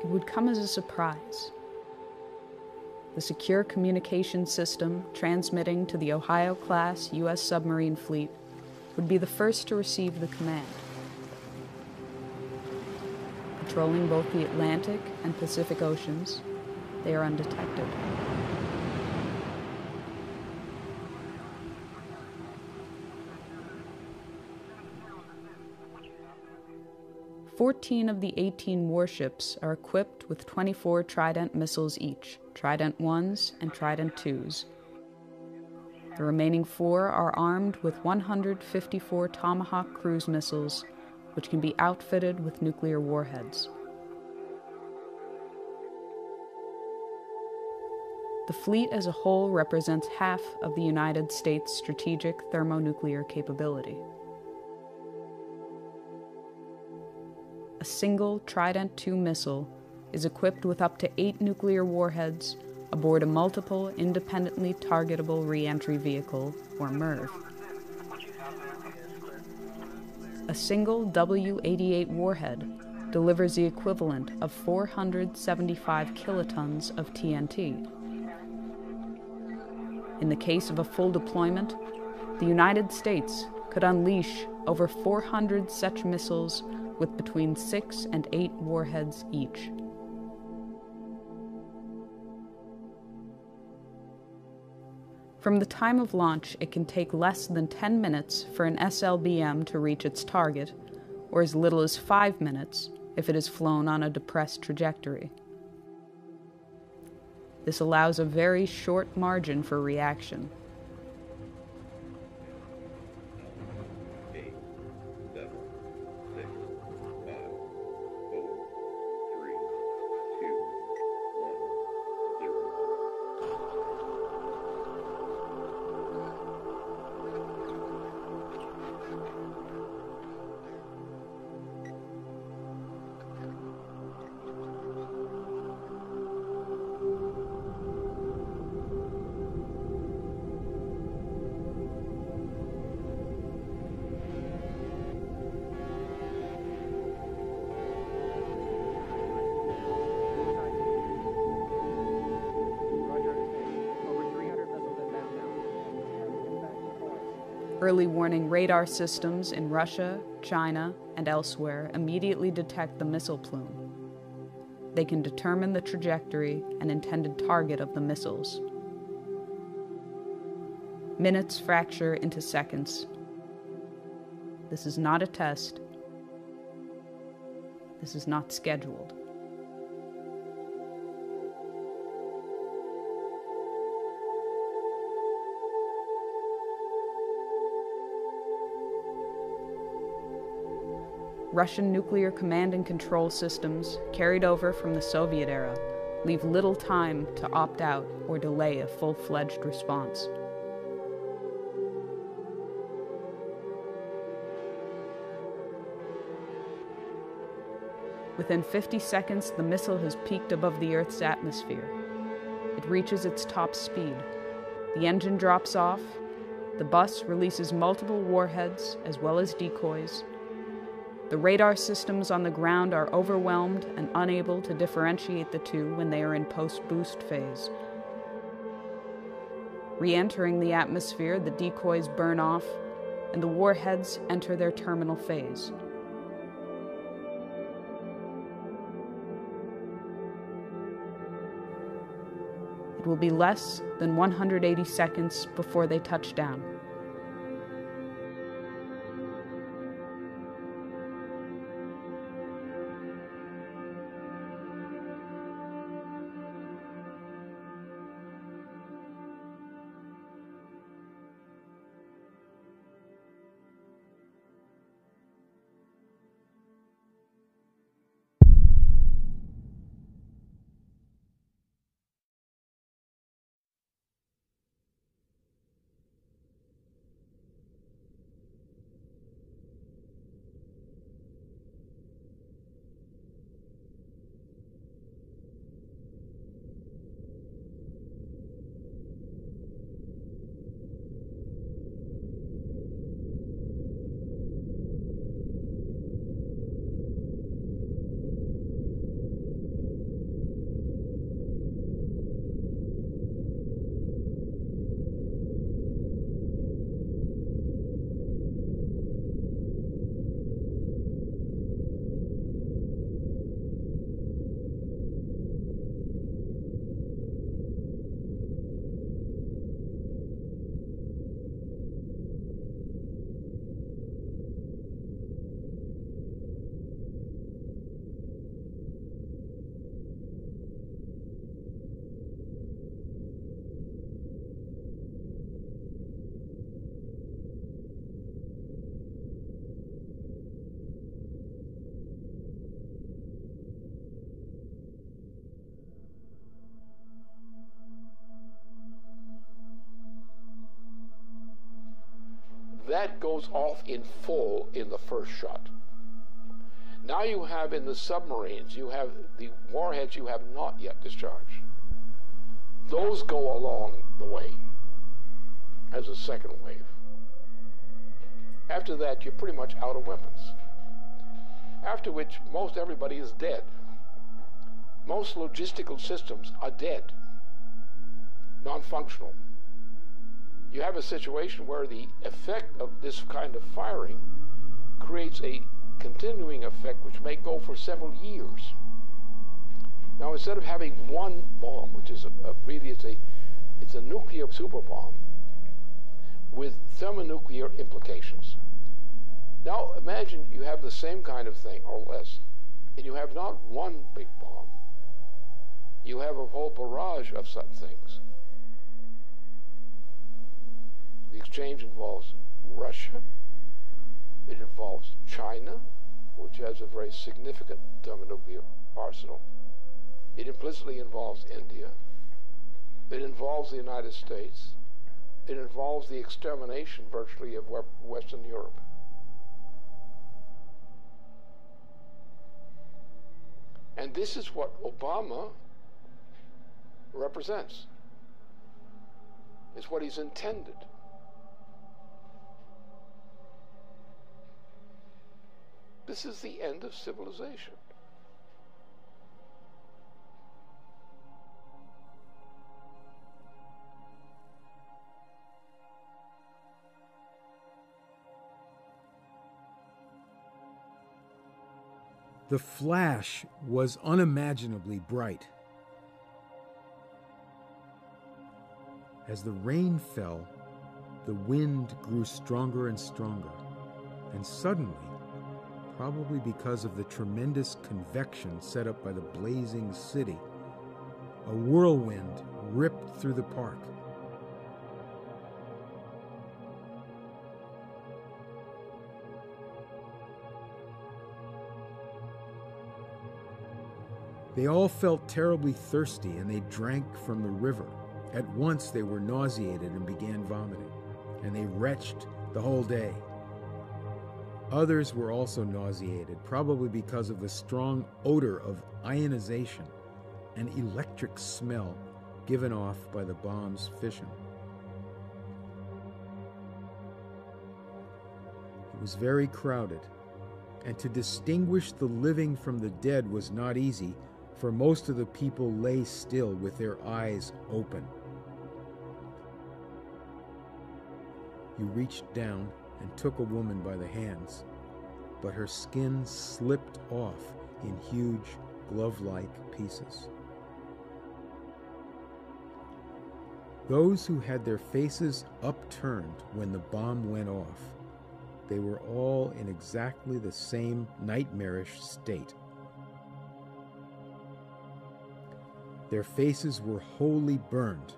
it would come as a surprise. The secure communication system transmitting to the Ohio-class U.S. submarine fleet would be the first to receive the command. Patrolling both the Atlantic and Pacific Oceans, they are undetected. "14 of the 18 warships are equipped with 24 Trident missiles each, Trident 1s and Trident 2s. The remaining 4 are armed with 154 Tomahawk cruise missiles, which can be outfitted with nuclear warheads. The fleet as a whole represents half of the United States' strategic thermonuclear capability. A single Trident II missile is equipped with up to 8 nuclear warheads aboard a multiple independently targetable reentry vehicle, or MIRV. A single W-88 warhead delivers the equivalent of 475 kilotons of TNT. In the case of a full deployment, the United States could unleash over 400 such missiles with between 6 and 8 warheads each. From the time of launch, it can take less than 10 minutes for an SLBM to reach its target, or as little as 5 minutes if it is flown on a depressed trajectory. This allows a very short margin for reaction. Early warning radar systems in Russia, China, and elsewhere immediately detect the missile plume. They can determine the trajectory and intended target of the missiles. Minutes fracture into seconds. This is not a test. This is not scheduled. Russian nuclear command and control systems, carried over from the Soviet era, leave little time to opt out or delay a full-fledged response. Within 50 seconds, the missile has peaked above the Earth's atmosphere. It reaches its top speed. The engine drops off. The bus releases multiple warheads as well as decoys. The radar systems on the ground are overwhelmed and unable to differentiate the two when they are in post-boost phase. Re-entering the atmosphere, the decoys burn off, and the warheads enter their terminal phase. It will be less than 180 seconds before they touch down. that goes off in full in the first shot. Now you have in the submarines, you have the warheads you have not yet discharged. Those go along the way as a second wave. After that, you're pretty much out of weapons. After which, most everybody is dead. Most logistical systems are dead, non-functional. You have a situation where the effect of this kind of firing creates a continuing effect which may go for several years. Now, instead of having one bomb, which is really it's a nuclear super bomb with thermonuclear implications. Now, imagine you have the same kind of thing or less, and you have not one big bomb. You have a whole barrage of such things. The exchange involves Russia. It involves China, which has a very significant thermonuclear arsenal. It implicitly involves India. It involves the United States. It involves the extermination virtually of Western Europe. And this is what Obama represents. It's what he's intended. This is the end of civilization. The flash was unimaginably bright. As the rain fell, the wind grew stronger and stronger, and suddenly, probably because of the tremendous convection set up by the blazing city, a whirlwind ripped through the park. They all felt terribly thirsty, and they drank from the river. At once they were nauseated and began vomiting, and they retched the whole day. Others were also nauseated, probably because of the strong odor of ionization and electric smell given off by the bomb's fission. It was very crowded, and to distinguish the living from the dead was not easy, for most of the people lay still with their eyes open. You reached down and took a woman by the hands, but her skin slipped off in huge glove-like pieces. Those who had their faces upturned when the bomb went off, they were all in exactly the same nightmarish state. Their faces were wholly burned.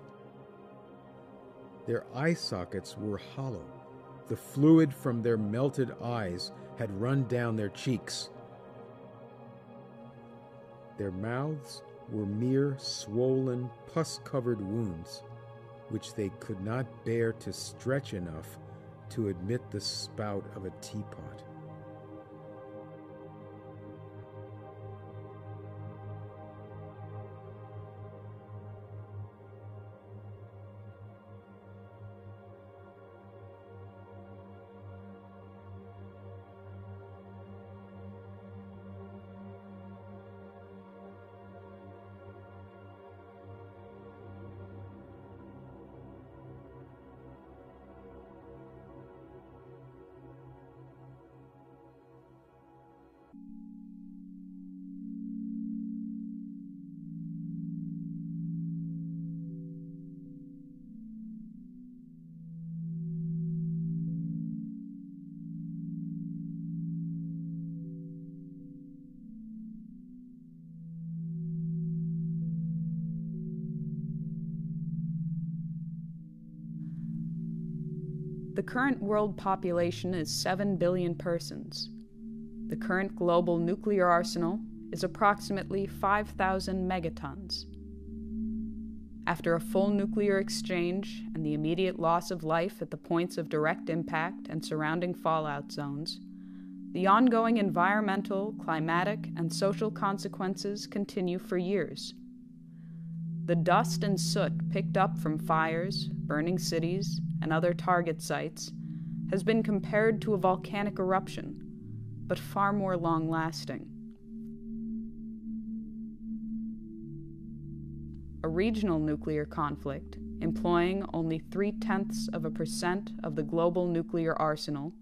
Their eye sockets were hollow. The fluid from their melted eyes had run down their cheeks. Their mouths were mere swollen, pus-covered wounds, which they could not bear to stretch enough to admit the spout of a teapot. The current world population is 7 billion persons. The current global nuclear arsenal is approximately 5,000 megatons. After a full nuclear exchange and the immediate loss of life at the points of direct impact and surrounding fallout zones, the ongoing environmental, climatic, and social consequences continue for years. The dust and soot picked up from fires, burning cities, and other target sites has been compared to a volcanic eruption, but far more long-lasting. A regional nuclear conflict, employing only 0.3% of the global nuclear arsenal,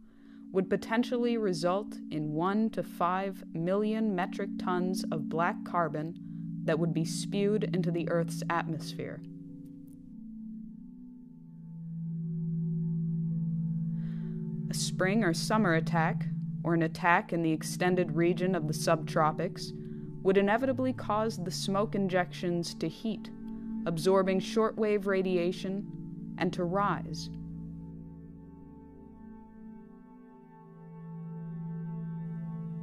would potentially result in 1 to 5 million metric tons of black carbon that would be spewed into the Earth's atmosphere. A spring or summer attack, or an attack in the extended region of the subtropics, would inevitably cause the smoke injections to heat, absorbing shortwave radiation, and to rise.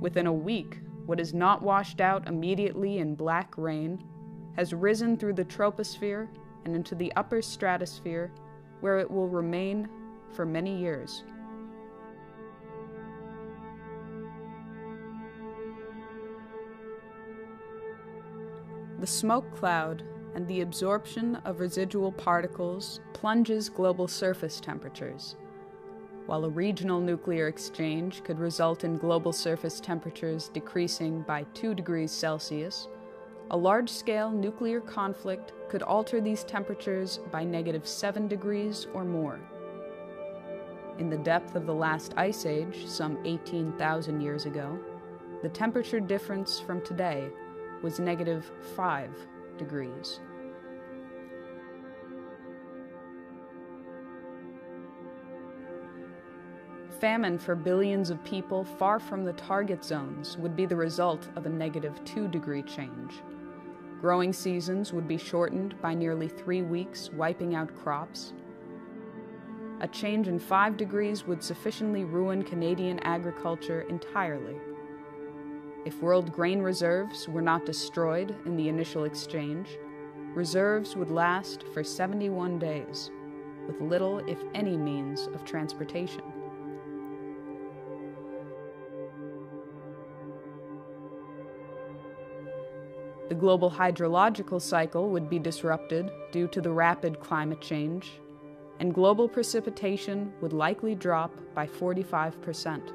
Within a week, what is not washed out immediately in black rain has risen through the troposphere and into the upper stratosphere, where it will remain for many years. The smoke cloud and the absorption of residual particles plunges global surface temperatures. While a regional nuclear exchange could result in global surface temperatures decreasing by 2 degrees Celsius, a large-scale nuclear conflict could alter these temperatures by -7 degrees or more. In the depth of the last ice age, some 18,000 years ago, the temperature difference from today was -5 degrees. Famine for billions of people far from the target zones would be the result of a -2 degree change. Growing seasons would be shortened by nearly 3 weeks, wiping out crops. A change in 5 degrees would sufficiently ruin Canadian agriculture entirely. If world grain reserves were not destroyed in the initial exchange, reserves would last for 71 days, with little, if any, means of transportation. The global hydrological cycle would be disrupted due to the rapid climate change, and global precipitation would likely drop by 45%.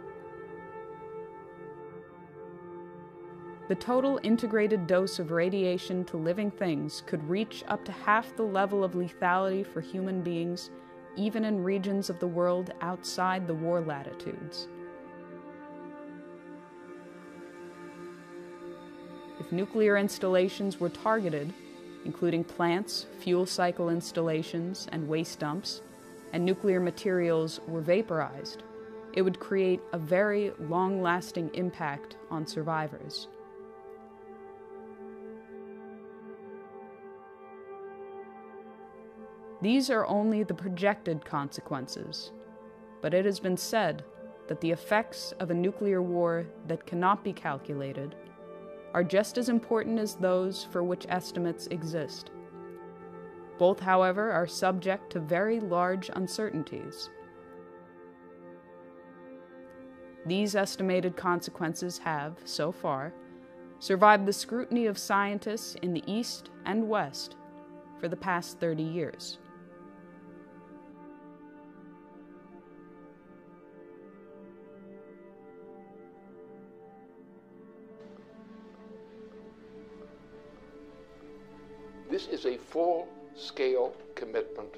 The total integrated dose of radiation to living things could reach up to half the level of lethality for human beings, even in regions of the world outside the war latitudes. If nuclear installations were targeted, including plants, fuel cycle installations, and waste dumps, and nuclear materials were vaporized, it would create a very long-lasting impact on survivors. These are only the projected consequences, but it has been said that the effects of a nuclear war that cannot be calculated are just as important as those for which estimates exist. Both, however, are subject to very large uncertainties. These estimated consequences have, so far, survived the scrutiny of scientists in the East and West for the past 30 years. This is a full-scale commitment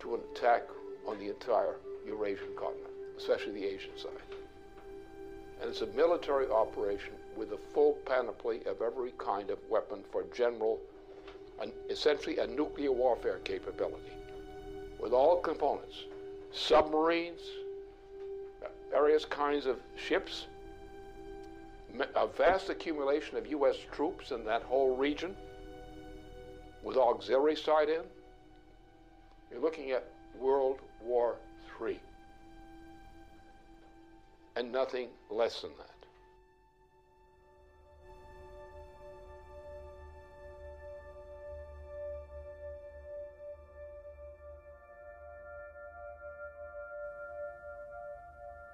to an attack on the entire Eurasian continent, especially the Asian side. And it's a military operation with a full panoply of every kind of weapon for general, essentially a nuclear warfare capability, with all components, submarines, various kinds of ships, a vast accumulation of U.S. troops in that whole region, with auxiliary side in. You're looking at World War III, and nothing less than that.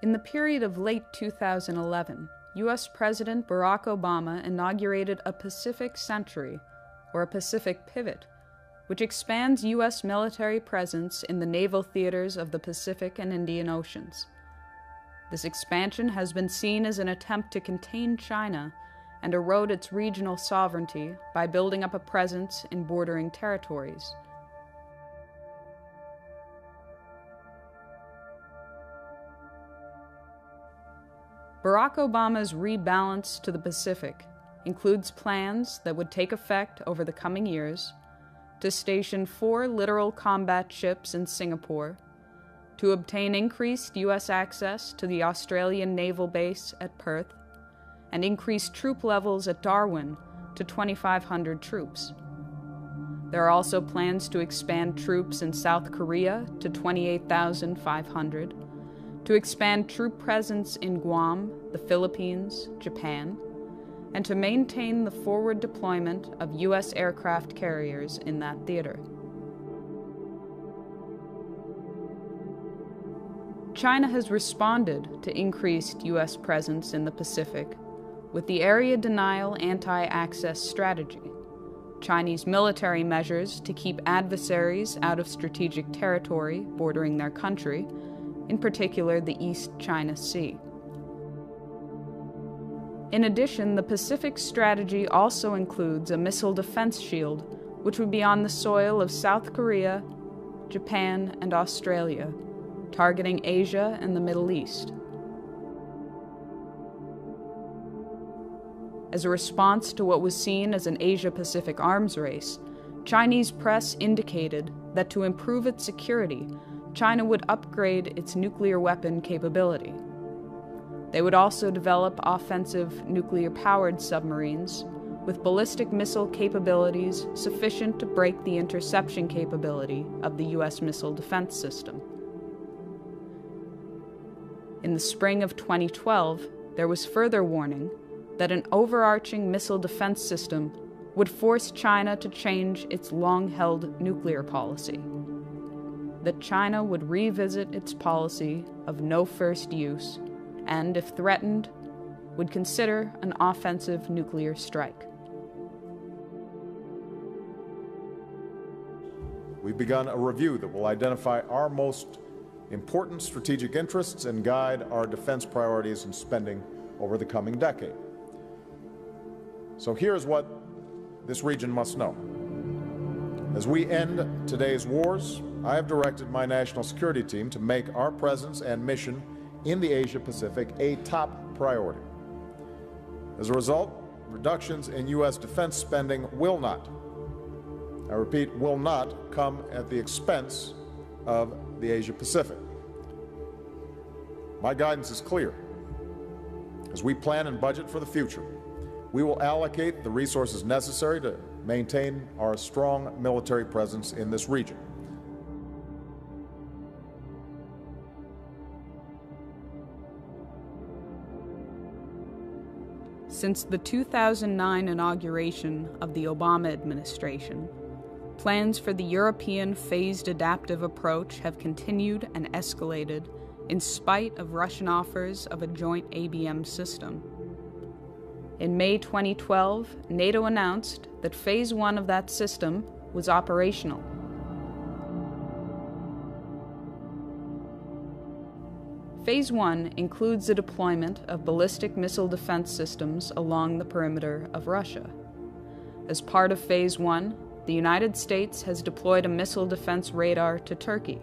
In the period of late 2011, U.S. President Barack Obama inaugurated a Pacific Century, or a Pacific Pivot, which expands U.S. military presence in the naval theaters of the Pacific and Indian Oceans. This expansion has been seen as an attempt to contain China and erode its regional sovereignty by building up a presence in bordering territories. Barack Obama's rebalance to the Pacific includes plans that would take effect over the coming years to station 4 littoral combat ships in Singapore, to obtain increased U.S. access to the Australian naval base at Perth, and increase troop levels at Darwin to 2,500 troops. There are also plans to expand troops in South Korea to 28,500, to expand troop presence in Guam, the Philippines, Japan, and to maintain the forward deployment of U.S. aircraft carriers in that theater. China has responded to increased U.S. presence in the Pacific with the Area Denial Anti-Access Strategy, Chinese military measures to keep adversaries out of strategic territory bordering their country, in particular the East China Sea. In addition, the Pacific Strategy also includes a missile defense shield, which would be on the soil of South Korea, Japan, and Australia, targeting Asia and the Middle East. As a response to what was seen as an Asia-Pacific arms race, Chinese press indicated that to improve its security, China would upgrade its nuclear weapon capability. They would also develop offensive nuclear-powered submarines with ballistic missile capabilities sufficient to break the interception capability of the U.S. missile defense system. In the spring of 2012, there was further warning that an overarching missile defense system would force China to change its long-held nuclear policy, that China would revisit its policy of no first use and, if threatened, would consider an offensive nuclear strike. We've begun a review that will identify our most important strategic interests and guide our defense priorities and spending over the coming decade. So here's what this region must know. As we end today's wars, I have directed my national security team to make our presence and mission in the Asia-Pacific a top priority. As a result, reductions in U.S. defense spending will not, I repeat, will not come at the expense of the Asia-Pacific. My guidance is clear. As we plan and budget for the future, we will allocate the resources necessary to maintain our strong military presence in this region. Since the 2009 inauguration of the Obama administration, plans for the European phased adaptive approach have continued and escalated in spite of Russian offers of a joint ABM system. In May 2012, NATO announced that Phase 1 of that system was operational. Phase 1 includes the deployment of ballistic missile defense systems along the perimeter of Russia. As part of Phase 1, the United States has deployed a missile defense radar to Turkey.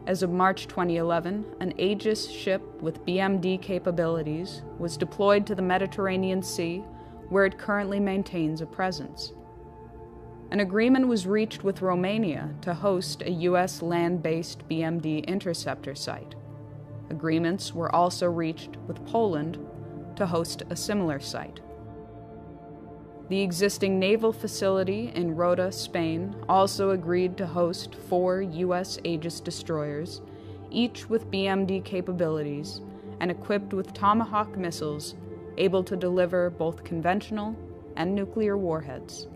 As of March 2011, an Aegis ship with BMD capabilities was deployed to the Mediterranean Sea, where it currently maintains a presence. An agreement was reached with Romania to host a U.S. land-based BMD interceptor site. Agreements were also reached with Poland to host a similar site. The existing naval facility in Rota, Spain, also agreed to host 4 U.S. Aegis destroyers, each with BMD capabilities and equipped with Tomahawk missiles able to deliver both conventional and nuclear warheads.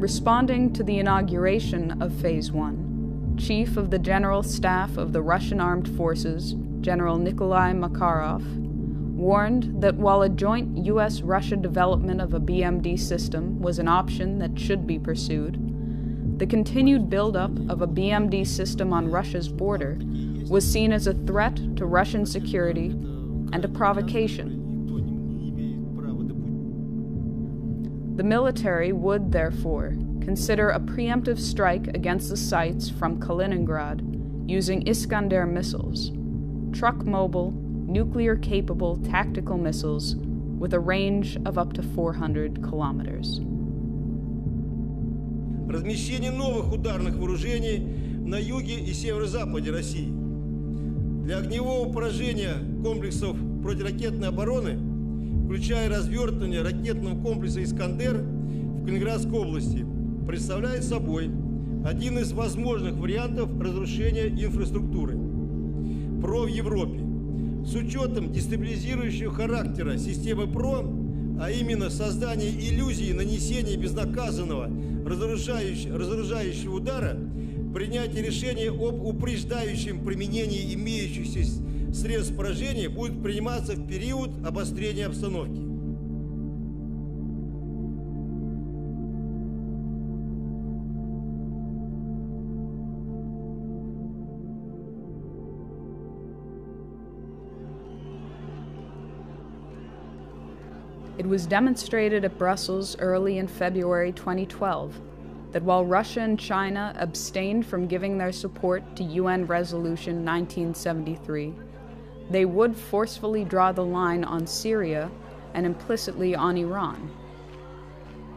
Responding to the inauguration of Phase 1, Chief of the General Staff of the Russian Armed Forces, General Nikolai Makarov, warned that while a joint U.S.-Russia development of a BMD system was an option that should be pursued, the continued buildup of a BMD system on Russia's border was seen as a threat to Russian security and a provocation. The military would, therefore, consider a preemptive strike against the sites from Kaliningrad using Iskander missiles, truck-mobile, nuclear-capable tactical missiles with a range of up to 400 kilometers. Размещение новых ударных вооружений на юге и северо-западе России. Для огневого поражения комплексов противоракетной обороны, включая развертывание ракетного комплекса «Искандер» в Калининградской области, представляет собой один из возможных вариантов разрушения инфраструктуры ПРО в Европе. С учетом дестабилизирующего характера системы ПРО, а именно создание иллюзии нанесения безнаказанного разоружающего удара, принятие решения об упреждающем применении имеющихся средств поражения будет приниматься в период обострения обстановки. It was demonstrated at Brussels early in February 2012 that while Russia and China abstained from giving their support to UN Resolution 1973, they would forcefully draw the line on Syria and implicitly on Iran.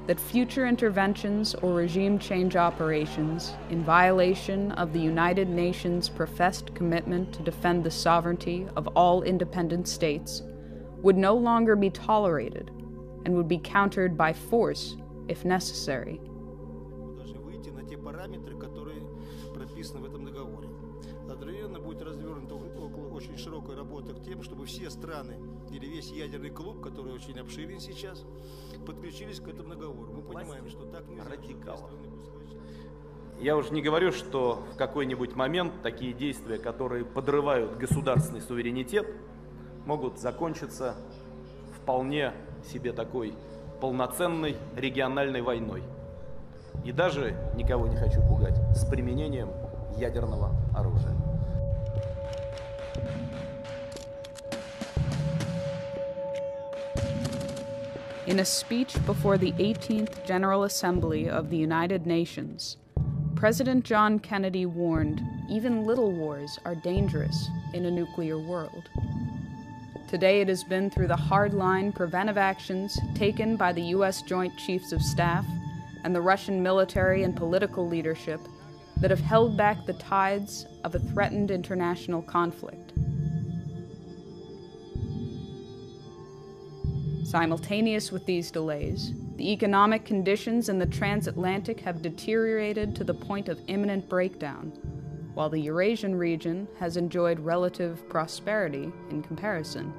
That future interventions or regime change operations in violation of the United Nations' professed commitment to defend the sovereignty of all independent states would no longer be tolerated and would be countered by force if necessary. Даже выйти на те параметры, которые прописаны в этом договоре. Одновременно будет развернута очень широкая работа к тем, чтобы все страны или весь ядерный клуб, который очень обширен сейчас, подключились к этому договору. Мы понимаем, что так нельзя. Радикалов. Я уже не говорю, что в какой-нибудь момент такие действия, которые подрывают государственный суверенитет, могут закончиться вполне себе такой полноценной региональной войной. И даже, никого не хочу пугать, с применением ядерного оружия. In a speech before the 18th General Assembly of the United Nations, President John Kennedy warned even little wars are dangerous in a nuclear world. Today it has been through the hardline preventive actions taken by the U.S. Joint Chiefs of Staff and the Russian military and political leadership that have held back the tides of a threatened international conflict. Simultaneous with these delays, the economic conditions in the transatlantic have deteriorated to the point of imminent breakdown, while the Eurasian region has enjoyed relative prosperity in comparison.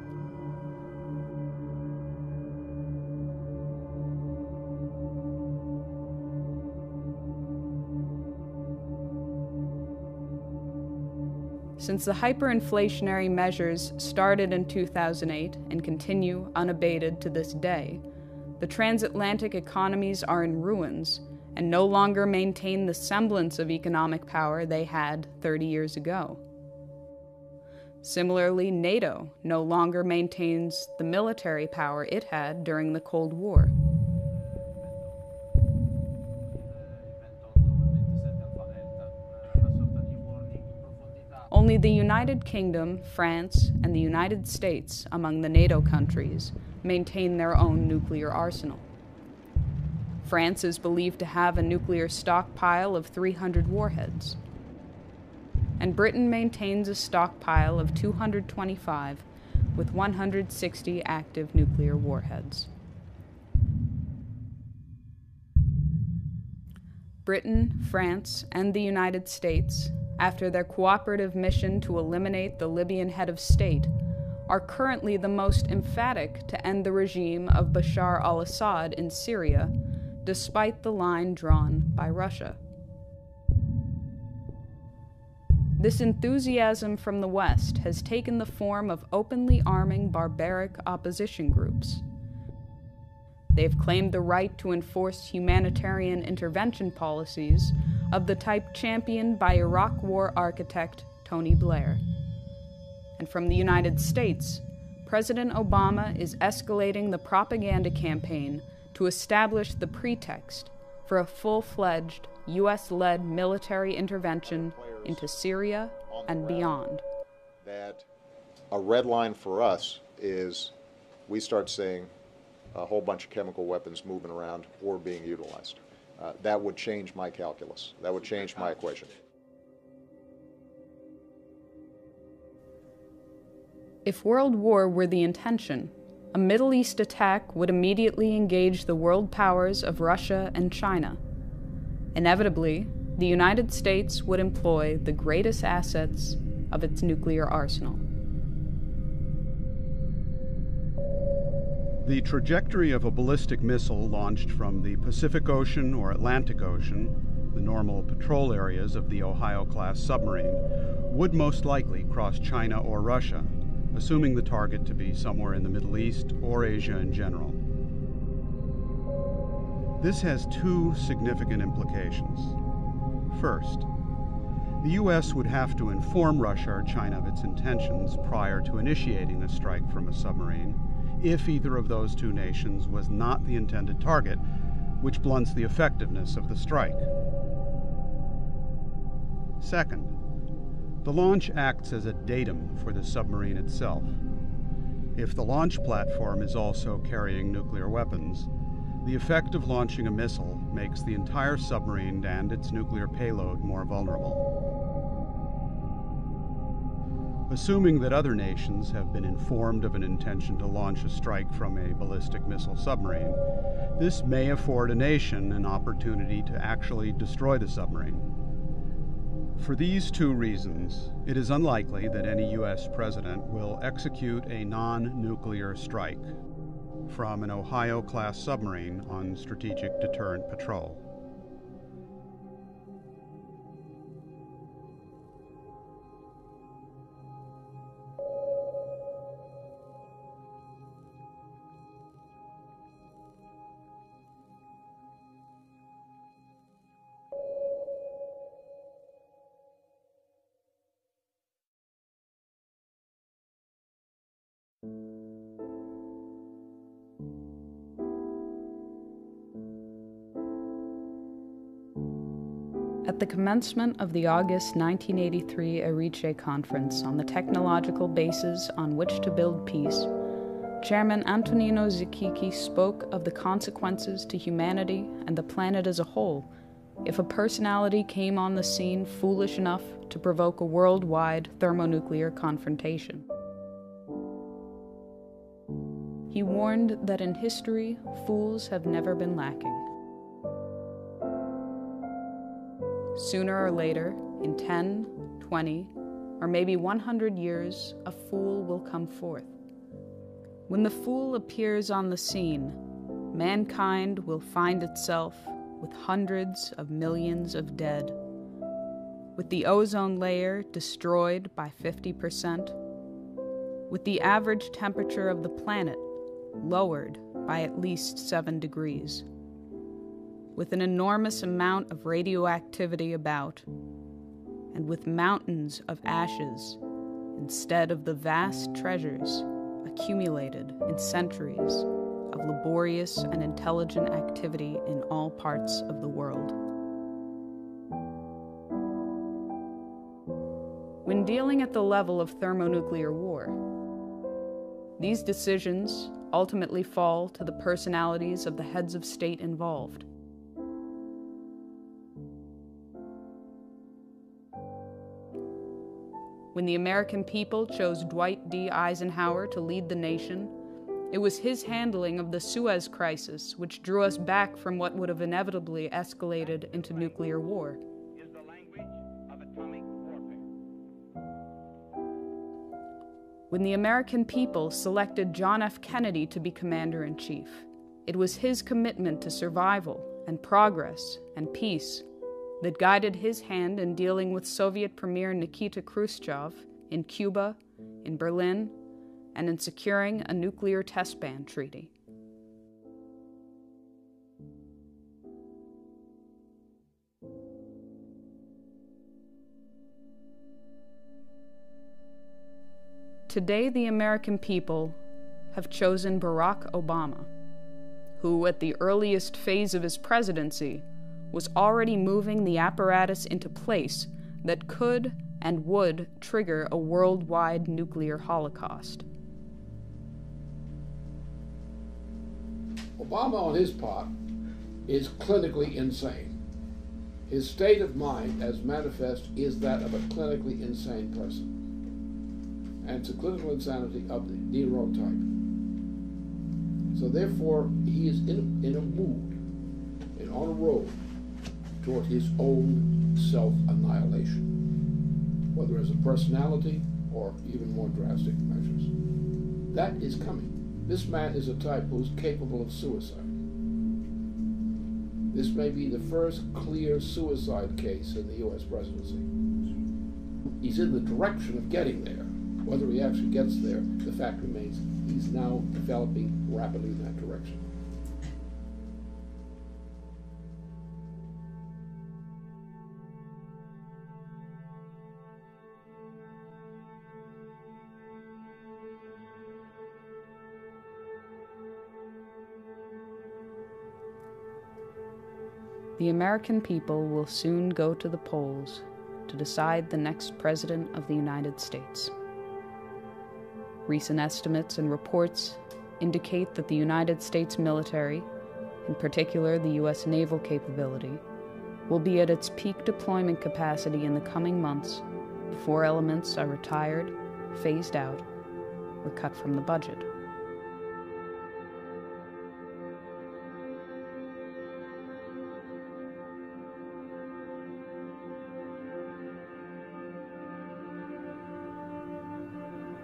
Since the hyperinflationary measures started in 2008 and continue unabated to this day, the transatlantic economies are in ruins and no longer maintain the semblance of economic power they had 30 years ago. Similarly, NATO no longer maintains the military power it had during the Cold War. Only the United Kingdom, France, and the United States among the NATO countries maintain their own nuclear arsenal. France is believed to have a nuclear stockpile of 300 warheads, and Britain maintains a stockpile of 225 with 160 active nuclear warheads. Britain, France, and the United States, after their cooperative mission to eliminate the Libyan head of state, are currently the most emphatic to end the regime of Bashar al-Assad in Syria, despite the line drawn by Russia. This enthusiasm from the West has taken the form of openly arming barbaric opposition groups. They have claimed the right to enforce humanitarian intervention policies of the type championed by Iraq War architect Tony Blair. And from the United States, President Obama is escalating the propaganda campaign to establish the pretext for a full-fledged U.S.-led military intervention into Syria and beyond. That a red line for us is we start seeing a whole bunch of chemical weapons moving around or being utilized. That would change my calculus. That would change my equation. If world war were the intention, a Middle East attack would immediately engage the world powers of Russia and China. Inevitably, the United States would employ the greatest assets of its nuclear arsenal. The trajectory of a ballistic missile launched from the Pacific Ocean or Atlantic Ocean, the normal patrol areas of the Ohio-class submarine, would most likely cross China or Russia, assuming the target to be somewhere in the Middle East or Asia in general. This has two significant implications. First, the U.S. would have to inform Russia or China of its intentions prior to initiating a strike from a submarine, if either of those two nations was not the intended target, which blunts the effectiveness of the strike. Second, the launch acts as a datum for the submarine itself. If the launch platform is also carrying nuclear weapons, the effect of launching a missile makes the entire submarine and its nuclear payload more vulnerable. Assuming that other nations have been informed of an intention to launch a strike from a ballistic missile submarine, this may afford a nation an opportunity to actually destroy the submarine. For these two reasons, it is unlikely that any U.S. president will execute a non-nuclear strike from an Ohio-class submarine on strategic deterrent patrol. At the commencement of the August 1983 Erice Conference on the technological basis on which to build peace, Chairman Antonino Zikiki spoke of the consequences to humanity and the planet as a whole if a personality came on the scene foolish enough to provoke a worldwide thermonuclear confrontation. He warned that in history, fools have never been lacking. Sooner or later, in 10, 20, or maybe 100 years, a fool will come forth. When the fool appears on the scene, mankind will find itself with hundreds of millions of dead, with the ozone layer destroyed by 50%, with the average temperature of the planet lowered by at least 7 degrees. With an enormous amount of radioactivity about, and with mountains of ashes instead of the vast treasures accumulated in centuries of laborious and intelligent activity in all parts of the world. When dealing at the level of thermonuclear war, these decisions ultimately fall to the personalities of the heads of state involved. When the American people chose Dwight D. Eisenhower to lead the nation, it was his handling of the Suez Crisis which drew us back from what would have inevitably escalated into nuclear war. Is the language of atomic warfare. When the American people selected John F. Kennedy to be commander-in-chief, it was his commitment to survival and progress and peace that guided his hand in dealing with Soviet Premier Nikita Khrushchev in Cuba, in Berlin, and in securing a nuclear test ban treaty. Today, the American people have chosen Barack Obama, who, at the earliest phase of his presidency, was already moving the apparatus into place that could and would trigger a worldwide nuclear holocaust. Obama, on his part, is clinically insane. His state of mind, as manifest, is that of a clinically insane person. And it's a clinical insanity of the Nero type. So therefore, he is in a mood and on a road toward his own self-annihilation, whether as a personality or even more drastic measures. That is coming. This man is a type who's capable of suicide. This may be the first clear suicide case in the U.S. presidency. He's in the direction of getting there. Whether he actually gets there, the fact remains he's now developing rapidly in that direction. The American people will soon go to the polls to decide the next President of the United States. Recent estimates and reports indicate that the United States military, in particular the U.S. naval capability, will be at its peak deployment capacity in the coming months before elements are retired, phased out, or cut from the budget.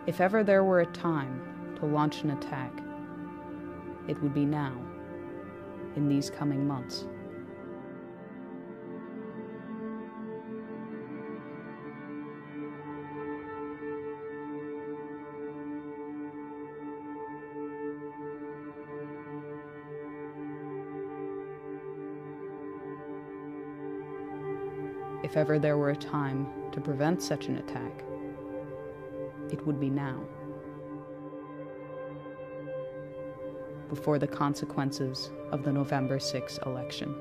If ever there were a time to launch an attack, it would be now, in these coming months. If ever there were a time to prevent such an attack, it would be now, before the consequences of the November 6 election.